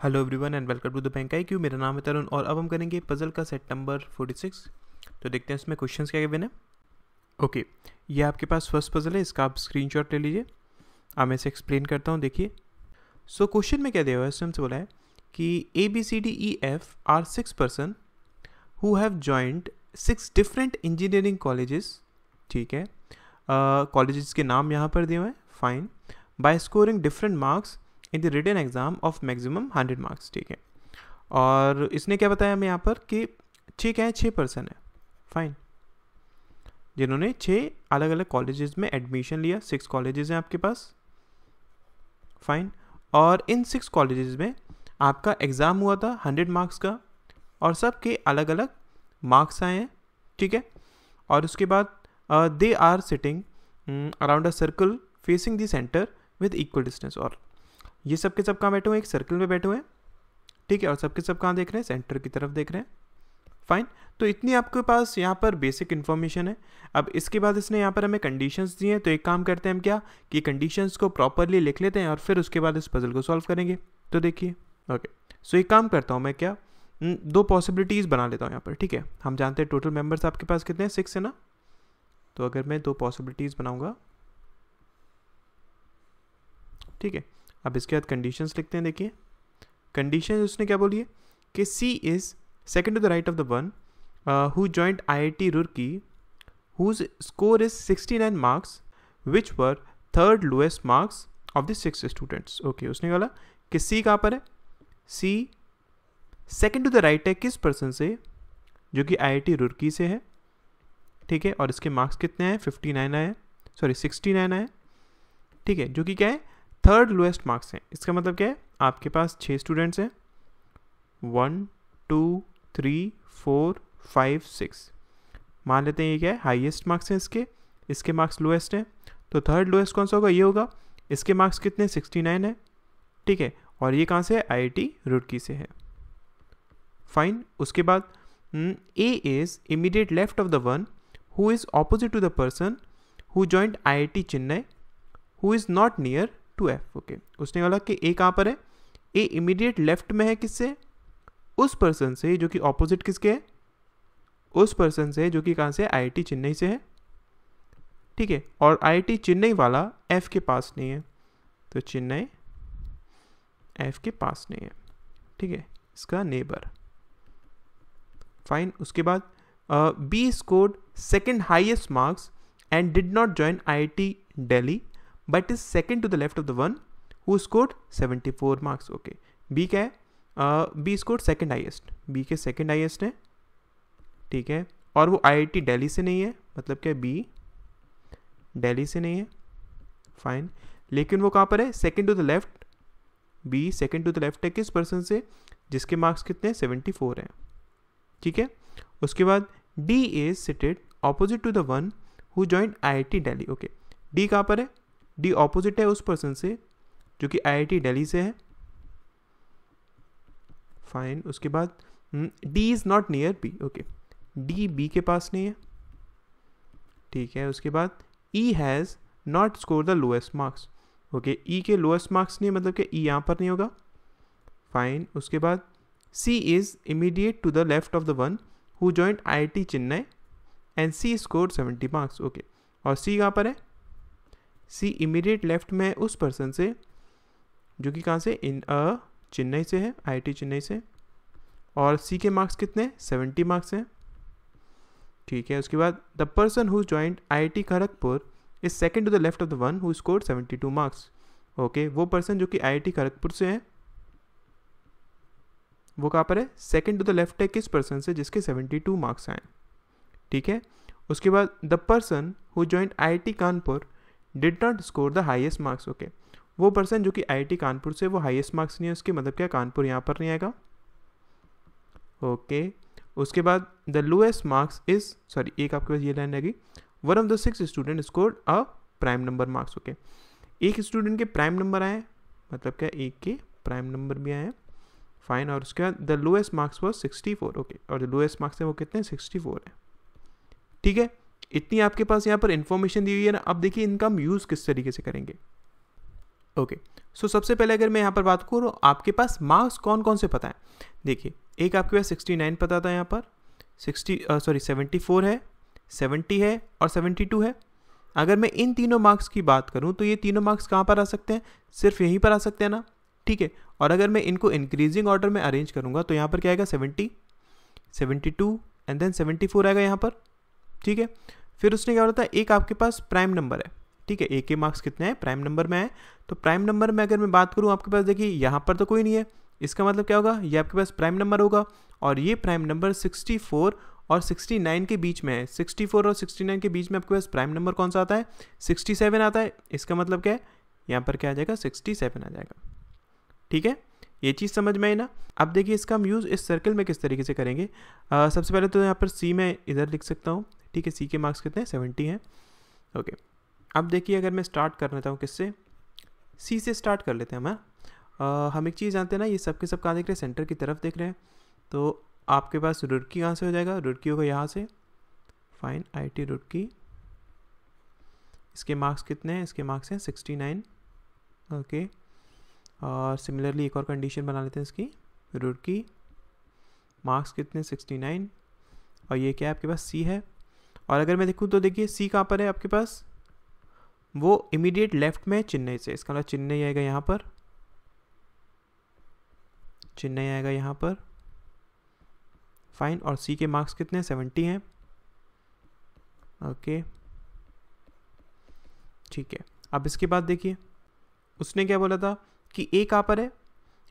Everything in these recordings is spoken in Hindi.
Hello everyone and welcome to the bank IQ। मेरा नाम है तरुण और अब हम करेंगे पजल का सेट नंबर 46। तो देखते हैं इसमें क्वेश्चंस क्या गिवन है। ओके, ये आपके पास फर्स्ट पजल है, इसका आप स्क्रीनशॉट ले लीजिए। अब मैं इसे एक्सप्लेन करता हूँ। देखिए, सो क्वेश्चन में क्या दिया हुआ है, हमसे बोला है कि ABCDEF are 6 person who have joined 6 different engineering colleges. ठीक है, कॉलेजेस के नाम यहाँ पर दिए हुए हैं, fine, by scoring different marks in the written exam of maximum 100 marks. ठीक है, और इसने क्या बताया हमें यहाँ पर कि 6 क्या है, 6 पर्सन है, फाइन, जिन्होंने 6 अलग अलग कॉलेजेस में एडमिशन लिया। 6 कॉलेजेस हैं आपके पास, फाइन, और इन 6 कॉलेजेस में आपका एग्ज़ाम हुआ था 100 मार्क्स का और सब के अलग अलग मार्क्स आए हैं। ठीक है, और उसके बाद they are sitting around a circle facing the centre with equal distance. और ये सब के सब कहाँ बैठे हुए हैं, एक सर्कल में बैठे हुए हैं। ठीक है, और सबके सब कहाँ देख रहे हैं, सेंटर की तरफ देख रहे हैं, फाइन। तो इतनी आपके पास यहाँ पर बेसिक इन्फॉर्मेशन है। अब इसके बाद इसने यहाँ पर हमें कंडीशंस दी हैं, तो एक काम करते हैं हम क्या कि कंडीशंस को प्रॉपरली लिख लेते हैं और फिर उसके बाद इस पजल को सॉल्व करेंगे। तो देखिए, ओके, सो एक काम करता हूँ मैं, क्या 2 पॉसिबिलिटीज़ बना लेता हूँ यहाँ पर। ठीक है, हम जानते हैं टोटल मेंबर्स आपके पास कितने हैं, 6 है ना। तो अगर मैं 2 पॉसिबिलिटीज़ बनाऊँगा, ठीक है, अब इसके बाद कंडीशंस लिखते हैं। देखिए, कंडीशन उसने क्या बोली है कि C is second to the right of the one who joined IIT Roorkee whose score is 69 marks which were third lowest marks of the 6 students. Okay, उसने बोला कि C कहाँ पर है, C second to the right है किस पर्सन से, जो कि IIT रुड़की से है। ठीक है, और इसके मार्क्स कितने हैं, 59 आए, सॉरी 69 आए। ठीक है, जो कि क्या है, थर्ड लोएस्ट मार्क्स हैं। इसका मतलब क्या है, आपके पास 6 स्टूडेंट्स हैं, 1 2 3 4 5 6, मान लेते हैं ये क्या है, हाईएस्ट मार्क्स हैं इसके मार्क्स लोएस्ट हैं। तो थर्ड लोएस्ट कौन सा होगा, ये होगा। इसके मार्क्स कितने, 69 है। ठीक है, और ये कहाँ से है, IIT रुड़की से है, फाइन। उसके बाद A is immediate left of the one who is opposite to the person who joined IIT Chennai who is not near to F। Okay, उसने बोला कि A कहाँ पर है, A इमीडिएट लेफ्ट में है किससे, उस पर्सन से जो कि ऑपोजिट किसके है, उस पर्सन से जो कि कहाँ से, IIT चेन्नई से है। ठीक है, और IIT चेन्नई वाला F के पास नहीं है, तो चेन्नई F के पास नहीं है। ठीक है, इसका नेबर, फाइन। उसके बाद B scored second highest marks and did not join IIT Delhi but is second to the left of the one who scored 74 marks. Okay, B क्या है, B scored second highest, B के सेकेंड हाइएस्ट है। ठीक है, और वो IIT दिल्ली से नहीं है, मतलब क्या, बी दिल्ली से नहीं है, फाइन। लेकिन वो कहाँ पर है, second to the left, B second to the left है किस पर्सन से, जिसके मार्क्स कितने, 74 हैं। ठीक है, उसके बाद D is seated opposite to the one who joined IIT Delhi. Okay, D कहाँ पर है, डी ऑपोजिट है उस पर्सन से जो कि IIT दिल्ली से है, फाइन। उसके बाद D is not near B. Okay, D B के पास नहीं है। ठीक है, उसके बाद E has not score the lowest marks. Okay, E के लोएस्ट मार्क्स नहीं है, मतलब कि ई यहाँ पर नहीं होगा, फाइन। उसके बाद C is immediate to the left of the one who joined IIT Chennai and C scored 70 marks. Okay, और सी कहाँ पर है, सी इमीडिएट लेफ्ट में उस पर्सन से जो कि कहाँ से, इन चेन्नई से है, IIT चेन्नई से, और सी के मार्क्स कितने, 70 मार्क्स हैं। ठीक है, उसके बाद the person who joined IIT Kharagpur is second to the left of the one who scored 72 marks. Okay, वो पर्सन जो कि IIT खड़गपुर से है, वो कहाँ पर है, सेकेंड टू द लेफ्ट है किस पर्सन से, जिसके 72 मार्क्स आए। ठीक है, उसके बाद the person who joined IIT Kanpur did not score the highest marks. Okay, वो पर्सन जो कि IIT कानपुर से, वो हाईएस्ट मार्क्स नहीं है उसके, मतलब क्या, कानपुर यहाँ पर नहीं आएगा। ओके, उसके बाद the lowest marks is, sorry, एक आपके पास ये लाइन रहेगी, one of the 6 student scored a prime number marks. Okay, एक स्टूडेंट के प्राइम नंबर आए, मतलब क्या, एक के प्राइम नंबर भी आए हैं, फाइन। और उसके बाद the lowest marks was 64। Okay, और जो लोएस्ट मार्क्स है वो कितने, 64 है। ठीक है, इतनी आपके पास यहाँ पर इन्फॉर्मेशन दी हुई है ना। अब देखिए इनका हम यूज़ किस तरीके से करेंगे। ओके, सो सबसे पहले अगर मैं यहाँ पर बात करूँ आपके पास मार्क्स कौन कौन से पता है, देखिए एक आपके पास 69 पता था, यहाँ पर 74 है, 70 है और 72 है। अगर मैं इन तीनों मार्क्स की बात करूं तो ये तीनों मार्क्स कहाँ पर आ सकते हैं, सिर्फ यहीं पर आ सकते हैं ना, ठीक है। और अगर मैं इनको इंक्रीजिंग ऑर्डर में अरेंज करूंगा तो यहाँ पर क्या आएगा 70, 72 एंड देन 74 आएगा यहाँ पर, ठीक है। फिर उसने क्या बोला था, एक आपके पास प्राइम नंबर है, ठीक है, ए के मार्क्स कितने हैं, प्राइम नंबर में है। तो प्राइम नंबर में अगर मैं बात करूँ आपके पास देखिए यहाँ पर तो कोई नहीं है, इसका मतलब क्या होगा, ये आपके पास प्राइम नंबर होगा और ये प्राइम नंबर 64 और 69 के बीच में है। 64 और 69 के बीच में आपके पास प्राइम नंबर कौन सा आता है, 67 आता है। इसका मतलब क्या है, यहाँ पर क्या आ जाएगा 67 आ जाएगा, ठीक है। ये चीज़ समझ में आई ना। अब देखिए इसका हम यूज़ इस सर्कल में किस तरीके से करेंगे। सबसे पहले तो यहाँ पर सी में इधर लिख सकता हूँ, ठीक है, सी के मार्क्स कितने हैं 70 हैं, ओके। अब देखिए अगर मैं स्टार्ट करना चाहूँ किससे, सी से स्टार्ट कर लेते हैं हम एक चीज़ जानते हैं ना, ये सब के सब कहाँ देख रहे हैं, सेंटर की तरफ देख रहे हैं। तो आपके पास रुड़की कहाँ से हो जाएगा, रुड़की होगा यहाँ से, फाइन, IIT रुड़की। इसके मार्क्स कितने हैं, इसके मार्क्स हैं 69, ओके। और सिमिलरली एक और कंडीशन बना लेते हैं इसकी, रुड़की मार्क्स कितने 69 और ये क्या है आपके पास सी है। और अगर मैं देखूँ तो देखिए सी कहाँ पर है आपके पास, वो इमीडिएट लेफ्ट में चेन्नई से, इसका मतलब चेन्नई आएगा यहाँ पर, चेन्नई आएगा यहाँ पर, फाइन। और सी के मार्क्स कितने 70 हैं, ओके, ठीक है। अब इसके बाद देखिए उसने क्या बोला था कि ए कहाँ पर है,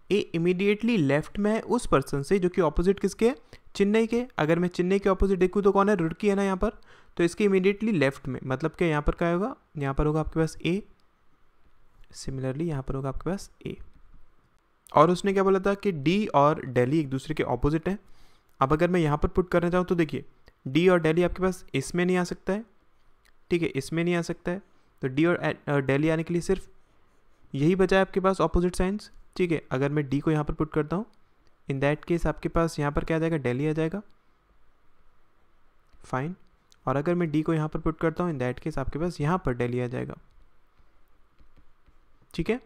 ए इमीडिएटली लेफ्ट में है उस पर्सन से जो कि ऑपोजिट किसके है, चेन्नई के। अगर मैं चेन्नई के ऑपोजिट देखूँ तो कौन है, रुड़की है ना यहाँ पर, तो इसके इमीडिएटली लेफ्ट में, मतलब क्या यहाँ पर क्या होगा, यहाँ पर होगा आपके पास ए, सिमिलरली यहाँ पर होगा आपके पास ए। और उसने क्या बोला था कि डी और दिल्ली एक दूसरे के ऑपोजिट है। अब अगर मैं यहाँ पर पुट करना चाहूँ तो देखिए डी और दिल्ली आपके पास इसमें नहीं आ सकता है, ठीक है, इसमें नहीं आ सकता है। तो डी और दिल्ली आने के लिए सिर्फ यही बचा है आपके पास ऑपोजिट साइंस, ठीक है। अगर मैं डी को यहाँ पर पुट करता हूँ, इन दैट केस आपके पास यहाँ पर क्या आ जाएगा, दिल्ली आ जाएगा, फाइन। और अगर मैं डी को यहाँ पर पुट करता हूँ, इन दैट केस आपके पास यहाँ पर दिल्ली आ जाएगा, ठीक है।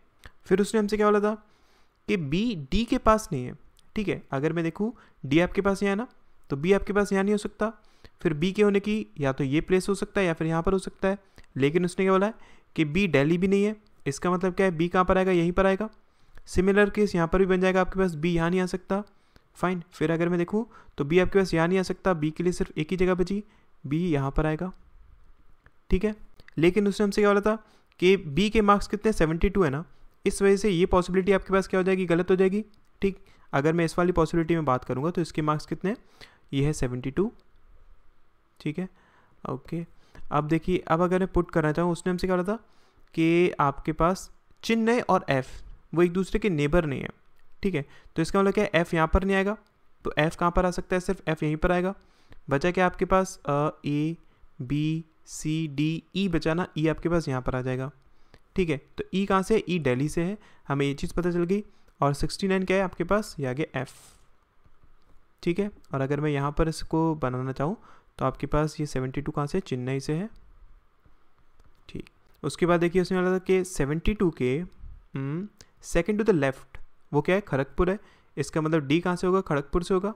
फिर उसने हमसे क्या बोला था कि बी डी के पास नहीं है, ठीक है। अगर मैं देखूँ डी आपके पास यहाँ ना, तो बी आपके पास यहाँ नहीं हो सकता। फिर बी के होने की या तो ये प्लेस हो सकता है या फिर यहाँ पर हो सकता है, लेकिन उसने क्या बोला है कि बी दिल्ली भी नहीं है। इसका मतलब क्या है, बी कहाँ पर आएगा, यहीं पर आएगा। सिमिलर केस यहाँ पर भी बन जाएगा आपके पास, बी यहाँ नहीं आ सकता, फाइन। फिर अगर मैं देखूँ तो बी आपके पास यहाँ नहीं आ सकता, बी के लिए सिर्फ एक ही जगह बची, बी यहाँ पर आएगा, ठीक है। लेकिन उसने हमसे क्या बोला था कि बी के मार्क्स कितने 72 है ना, इस वजह से ये पॉसिबिलिटी आपके पास क्या हो जाएगी, गलत हो जाएगी, ठीक। अगर मैं इस वाली पॉसिबिलिटी में बात करूँगा तो इसके मार्क्स कितने हैं, ये है 72, ठीक है, ओके। अब देखिए अब अगर मैं पुट करना चाहूँ, उसने हमसे क्या बोला था कि आपके पास चेन्नई और एफ वो एक दूसरे के नेबर नहीं है, ठीक है। तो इसका मतलब क्या है, एफ यहाँ पर नहीं आएगा, तो एफ कहाँ पर आ सकता है, सिर्फ एफ यहीं पर आएगा। बचा क्या आपके पास, A B C D E बचा ना, ई आपके पास यहाँ पर आ जाएगा, ठीक है। तो ई कहाँ से, ई दिल्ली से है, हमें ये चीज़ पता चल गई। और 69 क्या है आपके पास, ये आ गया एफ, ठीक है। और अगर मैं यहाँ पर इसको बनाना चाहूँ तो आपके पास ये 72 कहाँ से, चेन्नई से है, ठीक। उसके बाद देखिए उसने बोला था कि 72 के सेकंड टू द लेफ्ट वो क्या है, खड़गपुर है। इसका मतलब डी कहाँ से होगा, खड़गपुर से होगा,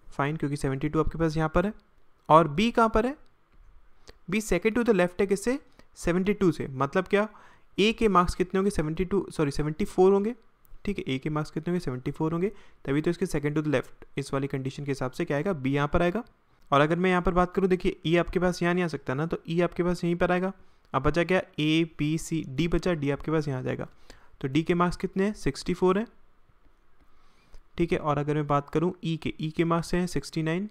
फाइन, क्योंकि 72 आपके पास यहाँ पर है। और बी कहाँ पर है, B second to the left है किससे, 72 से। मतलब क्या, ए के मार्क्स कितने होंगे 74 होंगे, ठीक है। ए के मार्क्स कितने होंगे 74 होंगे, तभी तो इसके सेकंड टू द लेफ्ट इस वाली कंडीशन के हिसाब से क्या आएगा, बी यहाँ पर आएगा। और अगर मैं यहाँ पर बात करूँ देखिए ई आपके पास यहाँ नहीं आ सकता ना, तो ई आपके पास यहीं पर आएगा। अब बचा क्या, ए बी सी डी बचा, डी आपके पास यहाँ आ जाएगा। तो डी के मार्क्स कितने हैं 64 है, ठीक है। और अगर मैं बात करूँ ई के मार्क्स हैं 69।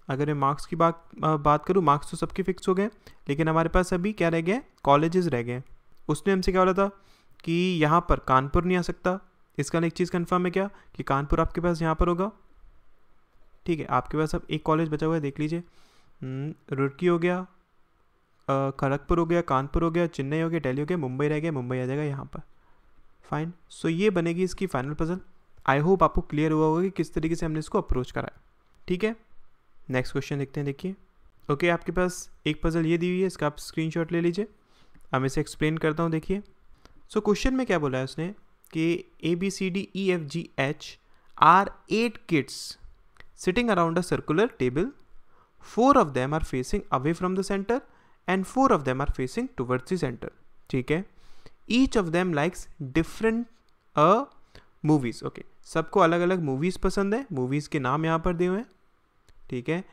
अगर मैं मार्क्स की बात करूँ, मार्क्स तो सबके फिक्स हो गए, लेकिन हमारे पास अभी क्या रह गया, कॉलेजेस रह गए। उसने हमसे क्या बोला था कि यहाँ पर कानपुर नहीं आ सकता। इसका एक चीज़ कंफर्म है क्या, कि कानपुर आपके पास यहाँ पर होगा, ठीक है। आपके पास अब एक कॉलेज बचा हुआ है, देख लीजिए, रुड़की हो गया, खड़गपुर हो गया, कानपुर हो गया, चेन्नई हो गया, दिल्ली हो गया, मुंबई रह गया, मुंबई आ जाएगा यहाँ पर, फाइन। सो ये बनेगी इसकी फाइनल पजल। आई होप आपको क्लियर हुआ होगा कि किस तरीके से हमने इसको अप्रोच करा है, ठीक है। नेक्स्ट क्वेश्चन देखते हैं, देखिए, ओके। आपके पास एक पजल ये दी हुई है, इसका आप स्क्रीनशॉट ले लीजिए। अब मैं इसे एक्सप्लेन करता हूँ, देखिए। सो क्वेश्चन में क्या बोला है उसने कि ABCDEFGH are 8 kids sitting around a circular table. 4 of them are facing away from the center and 4 of them are facing towards the center. ठीक है। Each of them likes different movies. Okay. सबको अलग अलग मूवीज़ पसंद है, मूवीज़ के नाम यहाँ पर दिए हुए हैं, ठीक है।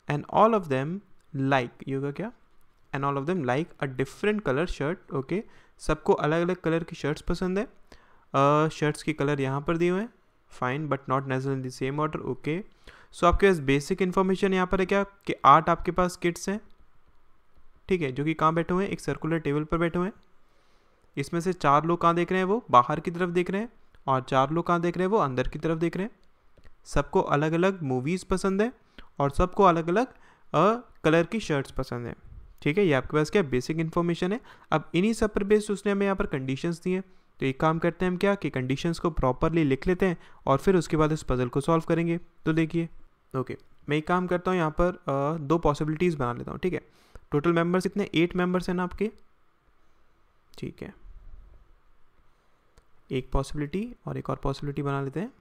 And all of them like, ये होगा क्या, and all of them like a different colour shirt. Okay, सबको अलग अलग कलर की शर्ट्स पसंद है। शर्ट्स की कलर यहाँ पर दिए हुए हैं, fine, but not necessarily same order. Okay, so आपके पास बेसिक इन्फॉर्मेशन यहाँ पर है क्या कि 8 आपके पास किड्स हैं, ठीक है, जो कि कहाँ बैठे हुए हैं, एक सर्कुलर टेबल पर बैठे हुए हैं। इसमें से 4 लोग कहाँ देख रहे हैं, वो बाहर की तरफ देख रहे हैं, और 4 लोग कहाँ देख रहे हैं, वो अंदर की तरफ देख रहे हैं। सबको अलग अलग मूवीज़ पसंद है और सबको अलग अलग कलर की शर्ट्स पसंद है, ठीक है। ये आपके पास क्या बेसिक इन्फॉर्मेशन है। अब इन्हीं सब पर बेस्ड उसने हमें यहाँ पर कंडीशंस दी हैं, तो एक काम करते हैं हम क्या कि कंडीशंस को प्रॉपरली लिख लेते हैं और फिर उसके बाद इस पजल को सॉल्व करेंगे। तो देखिए, ओके, मैं एक काम करता हूँ, यहाँ पर 2 पॉसिबिलिटीज़ बना लेता हूँ, ठीक है। टोटल मेंबर्स कितने, 8 मेंबर्स हैं ना आपके, ठीक है। एक पॉसिबिलिटी और एक और पॉसिबिलिटी बना लेते हैं,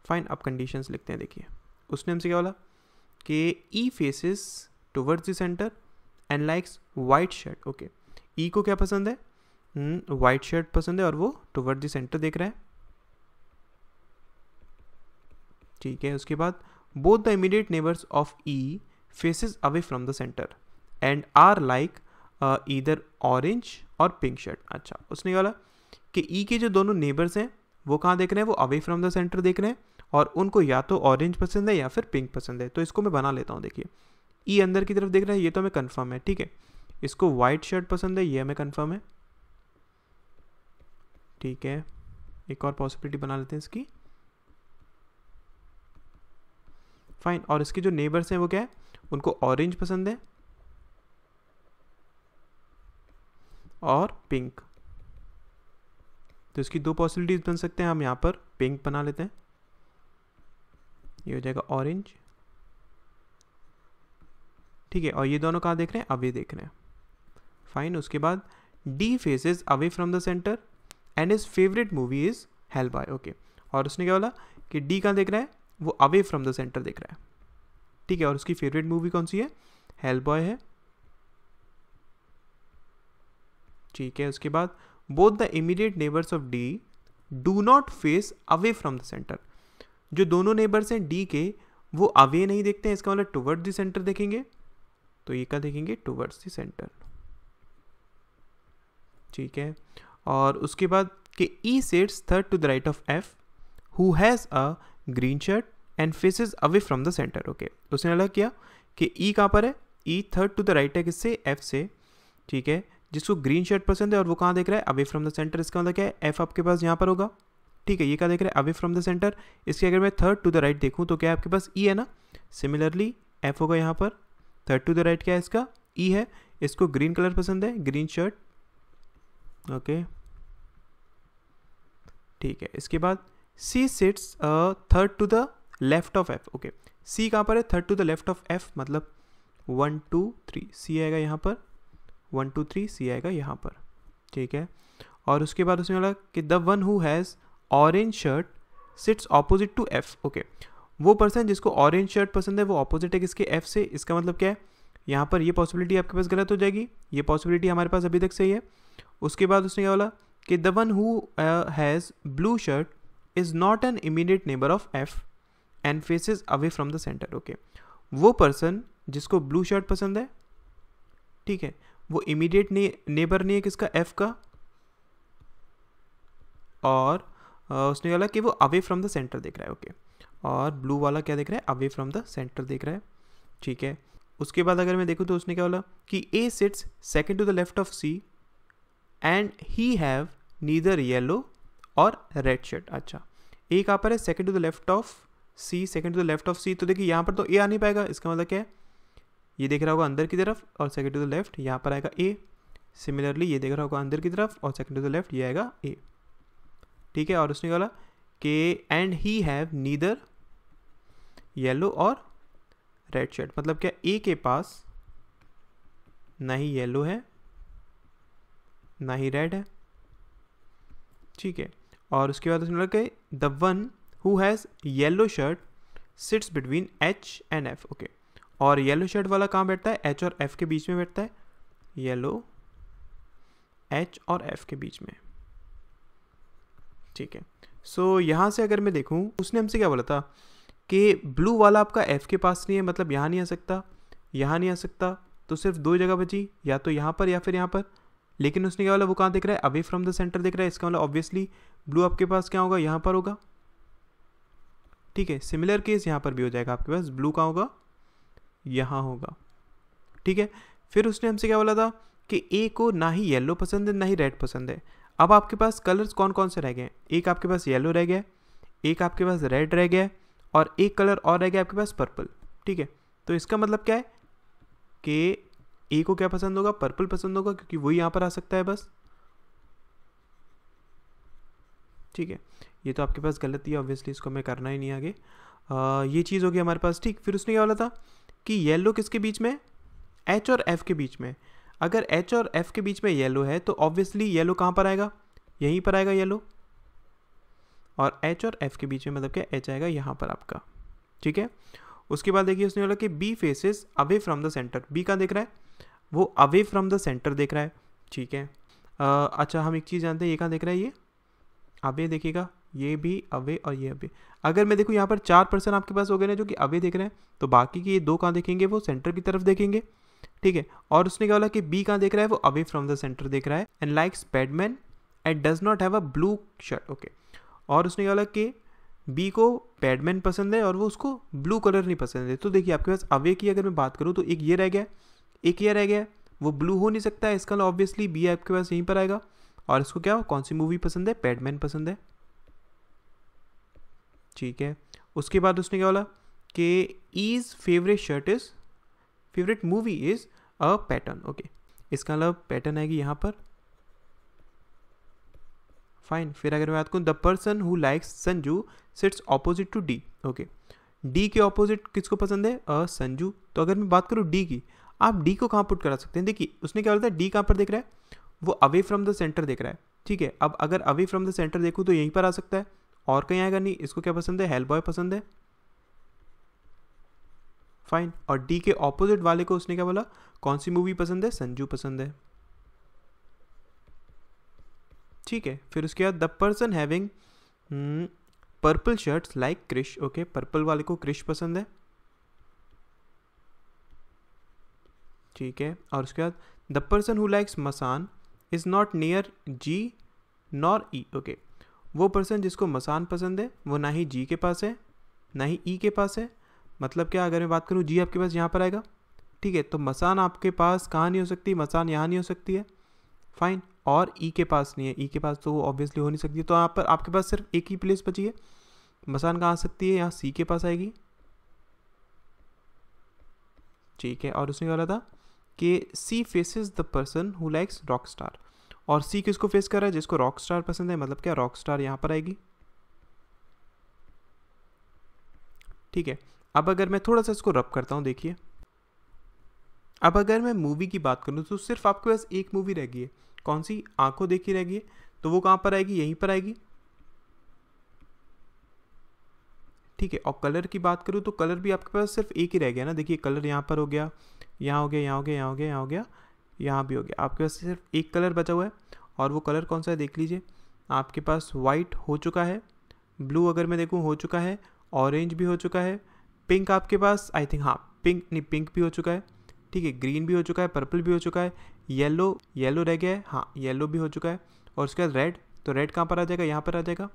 फाइन। अब कंडीशंस लिखते हैं। देखिए, उसने हमसे क्या बोला कि E faces towards the centre and likes white shirt. Okay, E को क्या पसंद है, वाइट शर्ट पसंद है और वो टुवर्ड्स द सेंटर देख रहा है, ठीक है। उसके बाद both the immediate neighbours of E faces away from the centre and are like either orange और पिंक शर्ट। अच्छा, उसने बोला कि ई के जो दोनों नेबर्स हैं वो कहाँ देख रहे हैं, वो अवे फ्रॉम द सेंटर देख रहे हैं और उनको या तो ऑरेंज पसंद है या फिर पिंक पसंद है। तो इसको मैं बना लेता हूँ। देखिए, ई अंदर की तरफ देख रहा है, ये तो हमें कंफर्म है, ठीक है। इसको वाइट शर्ट पसंद है, ये हमें कंफर्म है, ठीक है। एक और पॉसिबिलिटी बना लेते हैं इसकी, फाइन। और इसके जो नेबर्स हैं वो क्या है, उनको ऑरेंज पसंद है और पिंक। तो इसकी 2 पॉसिबिलिटीज बन सकते हैं। हम यहाँ पर पिंक बना लेते हैं, ये हो जाएगा ऑरेंज, ठीक है। और ये दोनों कहाँ देख रहे हैं, अवे देख रहे हैं, फाइन। उसके बाद D faces away from the centre and his favourite movie is Hellboy. Okay, और उसने क्या बोला कि डी कहाँ देख रहा है, वो अवे फ्रॉम द सेंटर देख रहा है, ठीक है। और उसकी फेवरेट मूवी कौन सी है, हेलबॉय है, ठीक है। उसके बाद both the immediate neighbours of D do not face away from the centre. जो दोनों नेबर्स हैं डी के, वो अवे नहीं देखते हैं, इसका मतलब टुवर्ड्स द सेंटर देखेंगे। तो ये क्या देखेंगे, टुवर्ड्स द सेंटर, ठीक है। और उसके बाद कि E sits third to the right of F who has a green shirt and faces away from the centre. Okay, उसने अलग किया कि ई कहाँ पर है, E third to the right है किससे, एफ से, ठीक है। जिसको ग्रीन शर्ट पसंद है और वो कहाँ देख रहा है, अवे फ्रॉम द सेंटर। इसका मतलब क्या है, एफ आपके पास यहाँ पर होगा, ठीक है। ये क्या देख रहा है, अवे फ्रॉम द सेंटर। इसके अगर मैं थर्ड टू द राइट देखूँ तो क्या है आपके पास, ई है ना। सिमिलरली एफ होगा यहाँ पर, थर्ड टू द राइट क्या है इसका, ई है। इसको ग्रीन कलर पसंद है, ग्रीन शर्ट, ओके, ठीक है। इसके बाद C sits third to the left of F. Okay, C कहाँ पर है, third to the left of F, मतलब 1 2 3 सी आएगा यहाँ पर, 1 2 3 सी आएगा यहाँ पर, ठीक है। और उसके बाद उसने बोला कि the one who has orange shirt sits opposite to F. Okay, वो पर्सन जिसको ऑरेंज शर्ट पसंद है वो ऑपोजिट है किसके, एफ से। इसका मतलब क्या है, यहाँ पर ये पॉसिबिलिटी आपके पास गलत हो जाएगी, ये पॉसिबिलिटी हमारे पास अभी तक सही है। उसके बाद उसने क्या बोला कि the one who has blue shirt is not an immediate neighbour of F and faces away from the centre. Okay, वो पर्सन जिसको ब्लू शर्ट पसंद है, ठीक है, वो इमीडिएट नेबर नहीं है किसका, एफ का। और उसने बोला कि वो अवे फ्रॉम द सेंटर देख रहा है। ओके, और ब्लू वाला क्या देख रहा है, अवे फ्रॉम द सेंटर देख रहा है, ठीक है। उसके बाद अगर मैं देखूँ तो उसने क्या बोला कि A sits second to the left of C and he have neither yellow और रेड शर्ट। अच्छा, ए कहाँ पर है, second to the left of C, second to the left of C. तो देखिए यहाँ पर तो ए आ नहीं पाएगा, इसका मतलब क्या है, ये देख रहा होगा अंदर की तरफ और सेकंड टू द लेफ्ट यहाँ पर आएगा ए। सिमिलरली ये देख रहा होगा अंदर की तरफ और सेकंड टू द लेफ्ट ये आएगा ए, ठीक है। और उसने बोला कि and he have neither yellow और रेड शर्ट, मतलब क्या, ए के पास ना ही येलो है, ना ही रेड है, ठीक है। और उसके बाद उसने बोला कि the one who has yellow shirt sits between H and F, okay. और येलो शर्ट वाला कहाँ बैठता है? एच और एफ के बीच में बैठता है, येलो एच और एफ के बीच में, ठीक है। सो यहाँ से अगर मैं देखूँ, उसने हमसे क्या बोला था कि ब्लू वाला आपका एफ के पास नहीं है, मतलब यहाँ नहीं आ सकता, यहाँ नहीं आ सकता, तो सिर्फ दो जगह बची, या तो यहाँ पर या फिर यहाँ पर। लेकिन उसने क्या बोला, वो कहाँ दिख रहा है? अवे फ्रॉम द सेंटर दिख रहा है। इसका मतलब ऑब्वियसली ब्लू आपके पास क्या होगा? यहाँ पर होगा, ठीक है। सिमिलर केस यहाँ पर भी हो जाएगा, आपके पास ब्लू कहाँ होगा? यहाँ होगा, ठीक है। फिर उसने हमसे क्या बोला था कि ए को ना ही येलो पसंद है ना ही रेड पसंद है। अब आपके पास कलर्स कौन कौन से रह गए? एक आपके पास येलो रह गया, एक आपके पास रेड रह गया, और एक कलर और रह गया आपके पास पर्पल, ठीक है। तो इसका मतलब क्या है कि ए को क्या पसंद होगा? पर्पल पसंद होगा, क्योंकि वही यहाँ पर आ सकता है बस, ठीक है। ये तो आपके पास गलती है, ऑब्वियसली इसको हमें करना ही नहीं आगे। ये चीज़ हो गई हमारे पास, ठीक। फिर उसने क्या बोला था कि येलो किसके बीच में? एच और एफ के बीच में। अगर एच और एफ के बीच में येलो है तो ऑब्वियसली येलो कहाँ पर आएगा? यहीं पर आएगा येलो, और एच और एफ के बीच में मतलब क्या? एच आएगा यहाँ पर आपका, ठीक है। उसके बाद देखिए उसने बोला कि B faces away from the centre. B कहाँ देख रहा है? वो अवे फ्रॉम द सेंटर देख रहा है, ठीक है। अच्छा, हम एक चीज़ जानते हैं, ये कहाँ देख रहा है? ये अवे देखिएगा, ये भी अवे और ये अवे। अगर मैं देखूँ यहाँ पर 4% आपके पास हो गए ना जो कि अवे देख रहे हैं, तो बाकी के ये दो कहाँ देखेंगे? वो सेंटर की तरफ देखेंगे, ठीक है। और उसने क्या बोला कि बी कहाँ देख रहा है? वो अवे फ्रॉम द सेंटर देख रहा है, and likes Padman and does not have a blue shirt, okay. और उसने क्या बोला कि बी को पैडमैन पसंद है और वो उसको ब्लू कलर नहीं पसंद है। तो देखिए आपके पास अवे की अगर मैं बात करूँ तो एक ये रह गया, एक ये रह गया, वो ब्लू हो नहीं सकता है, इसका ऑब्वियसली बी आपके पास यहीं पर आएगा। और इसको क्या, कौन सी मूवी पसंद है? पैडमैन पसंद है, ठीक है। उसके बाद उसने क्या बोला कि E's favourite movie is a pattern, okay. इसका मतलब पैटर्न आएगी यहाँ पर, फाइन। फिर अगर मैं बात करूँ, the person who likes Sanju sits opposite to D, okay. D के ऑपोजिट किसको पसंद है? संजू। तो अगर मैं बात करूँ डी की, आप डी को कहाँ पुट करा सकते हैं? देखिए उसने क्या बोला था, डी कहाँ पर देख रहा है? वो अवे फ्रॉम द सेंटर देख रहा है, ठीक है। अब अगर अवे फ्रॉम द सेंटर देखूँ तो यहीं पर आ सकता है, और कहीं आएगा नहीं। इसको क्या पसंद है? हेल बॉय पसंद है, फाइन। और डी के ऑपोजिट वाले को उसने क्या बोला? कौन सी मूवी पसंद है? संजू पसंद है, ठीक है। फिर उसके बाद the person having purple shirts like Krish, okay. Purple वाले को क्रिश पसंद है, ठीक है। और उसके बाद the person who likes Masaan is not near G nor E, okay. वो पर्सन जिसको मसान पसंद है वो ना ही जी के पास है ना ही ई के पास है। मतलब क्या, अगर मैं बात करूँ जी आपके पास यहाँ पर आएगा, ठीक है। तो मसान आपके पास कहाँ नहीं हो सकती? मसान यहाँ नहीं हो सकती है, फाइन। और ई के पास नहीं है, ई के पास तो ऑब्वियसली हो नहीं सकती है। तो यहाँ पर आपके पास सिर्फ एक ही प्लेस बची है, मसान कहाँ आ सकती है? यहाँ सी के पास आएगी, ठीक है। और उसने बोला था कि C faces the person who likes rock star, और सी किसको फेस कर रहा है? जिसको रॉक स्टार पसंद है। मतलब क्या, रॉक स्टार यहाँ पर आएगी, ठीक है। अब अगर मैं थोड़ा सा इसको रब करता हूँ, देखिए अब अगर मैं मूवी की बात करूँ तो सिर्फ आपके पास एक मूवी रह गई है, कौन सी? आंखों देखी रह गई है। तो वो कहाँ पर आएगी? यहीं पर आएगी, ठीक है। और कलर की बात करूँ तो कलर भी आपके पास सिर्फ एक ही रह गया ना। देखिए कलर यहाँ पर हो गया, यहाँ हो गया, यहाँ हो गया, यहाँ हो गया, यहाँ हो गया, यहाँ भी हो गया। आपके पास सिर्फ एक कलर बचा हुआ है, और वो कलर कौन सा है? देख लीजिए, आपके पास वाइट हो चुका है, ब्लू अगर मैं देखूँ हो चुका है, ऑरेंज भी हो चुका है, पिंक आपके पास आई थिंक, हाँ पिंक नहीं, पिंक भी हो चुका है, ठीक है। ग्रीन भी हो चुका है, पर्पल भी हो चुका है, येलो रह गया है, हाँ येलो भी हो चुका है। और उसके बाद रेड, तो रेड कहाँ पर आ जाएगा? यहाँ पर आ जाएगा,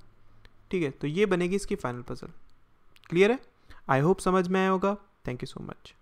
ठीक है। तो ये बनेगी इसकी फाइनल पजल। क्लियर है? आई होप समझ में आया होगा। Thank you so much.